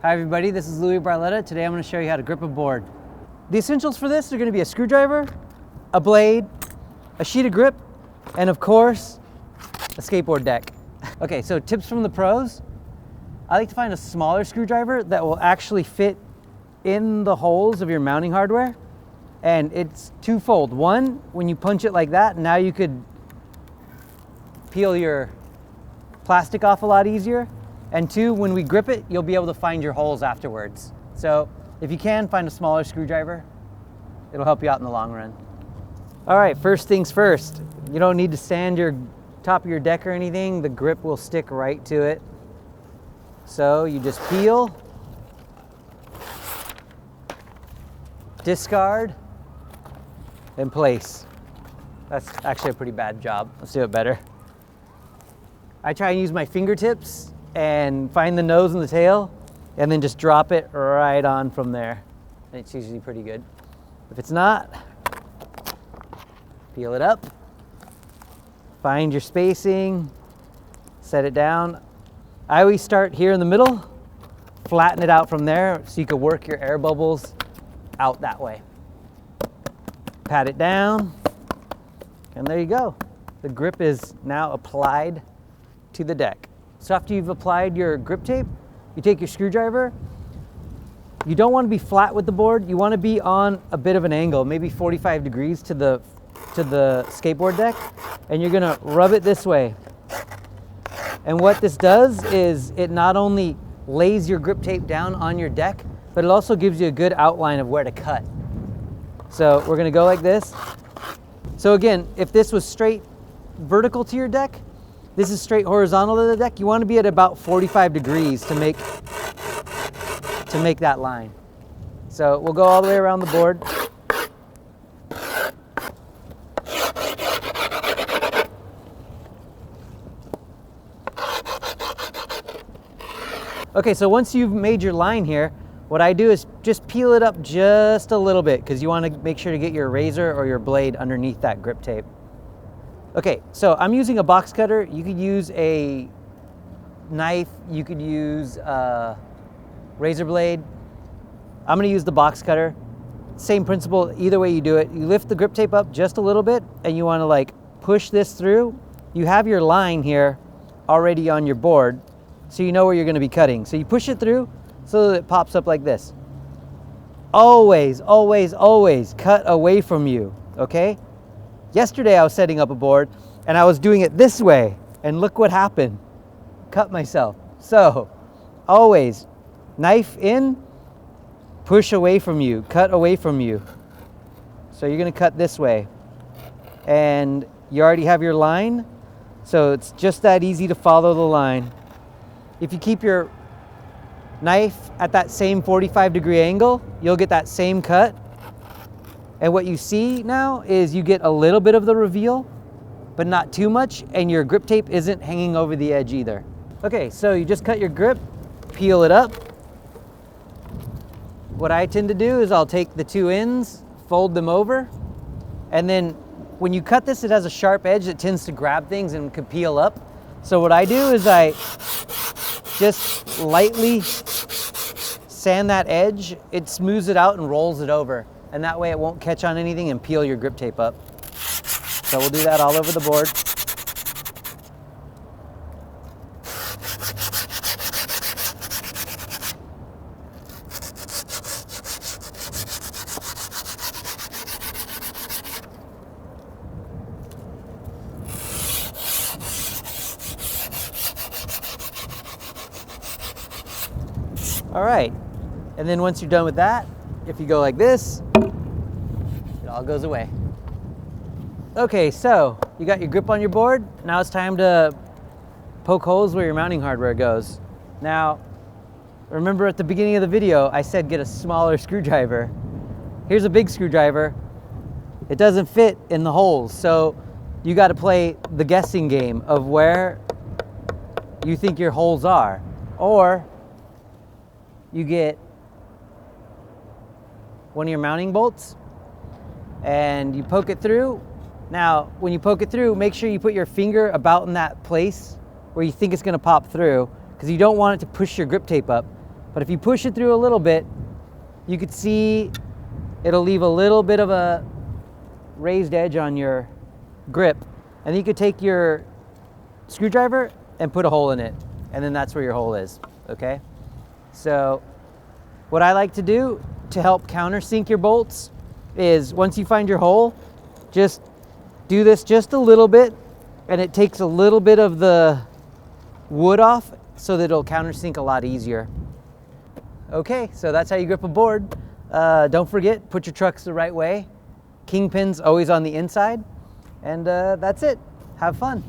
Hi everybody, this is Louie Barletta. Today I'm going to show you how to grip a board. The essentials for this are going to be a screwdriver, a blade, a sheet of grip, and of course, a skateboard deck. Okay, so tips from the pros. I like to find a smaller screwdriver that will actually fit in the holes of your mounting hardware. And it's twofold. One, when you punch it like that, now you could peel your plastic off a lot easier. And two, when we grip it, you'll be able to find your holes afterwards. So if you can, find a smaller screwdriver. It'll help you out in the long run. All right, first things first. You don't need to sand your top of your deck or anything. The grip will stick right to it. So you just peel, discard, and place. That's actually a pretty bad job. Let's do it better. I try and use my fingertips and find the nose and the tail, and then just drop it right on from there. And it's usually pretty good. If it's not, peel it up, find your spacing, set it down. I always start here in the middle, flatten it out from there so you can work your air bubbles out that way. Pat it down, and there you go. The grip is now applied to the deck. So after you've applied your grip tape, you take your screwdriver. You don't want to be flat with the board. You want to be on a bit of an angle, maybe 45 degrees to the skateboard deck, and you're gonna rub it this way. And what this does is it not only lays your grip tape down on your deck, but it also gives you a good outline of where to cut. So we're gonna go like this. So again, if this was straight vertical to your deck, this is straight horizontal to the deck, you want to be at about 45 degrees to make that line. So we'll go all the way around the board. Okay, so once you've made your line here, what I do is just peel it up just a little bit because you want to make sure to get your razor or your blade underneath that grip tape. Okay, so I'm using a box cutter. You could use a knife, you could use a razor blade. I'm gonna use the box cutter. Same principle, either way you do it. You lift the grip tape up just a little bit and you wanna like push this through. You have your line here already on your board, so you know where you're gonna be cutting. So you push it through so that it pops up like this. Always, always, always cut away from you, okay? Yesterday I was setting up a board and I was doing it this way, and look what happened. Cut myself. So always knife in, push away from you, cut away from you. So you're gonna cut this way. And you already have your line, so it's just that easy to follow the line. If you keep your knife at that same 45-degree angle, you'll get that same cut. And what you see now is you get a little bit of the reveal, but not too much, and your grip tape isn't hanging over the edge either. Okay, so you just cut your grip, peel it up. What I tend to do is I'll take the two ends, fold them over, and then when you cut this, it has a sharp edge that tends to grab things and can peel up. So what I do is I just lightly sand that edge. It smooths it out and rolls it over. And that way it won't catch on anything and peel your grip tape up. So we'll do that all over the board. All right, and then once you're done with that, if you go like this, it all goes away. Okay, so you got your grip on your board. Now it's time to poke holes where your mounting hardware goes. Now, remember at the beginning of the video, I said get a smaller screwdriver. Here's a big screwdriver. It doesn't fit in the holes, so you got to play the guessing game of where you think your holes are. Or you get one of your mounting bolts and you poke it through. Now, when you poke it through, make sure you put your finger about in that place where you think it's gonna pop through, because you don't want it to push your grip tape up. But if you push it through a little bit, you could see it'll leave a little bit of a raised edge on your grip. And then you could take your screwdriver and put a hole in it. And then that's where your hole is, okay? So what I like to do to help countersink your bolts is once you find your hole, just do this just a little bit, and it takes a little bit of the wood off so that it'll countersink a lot easier. Okay, so that's how you grip a board. Don't forget, put your trucks the right way. Kingpin's always on the inside. And that's it. Have fun.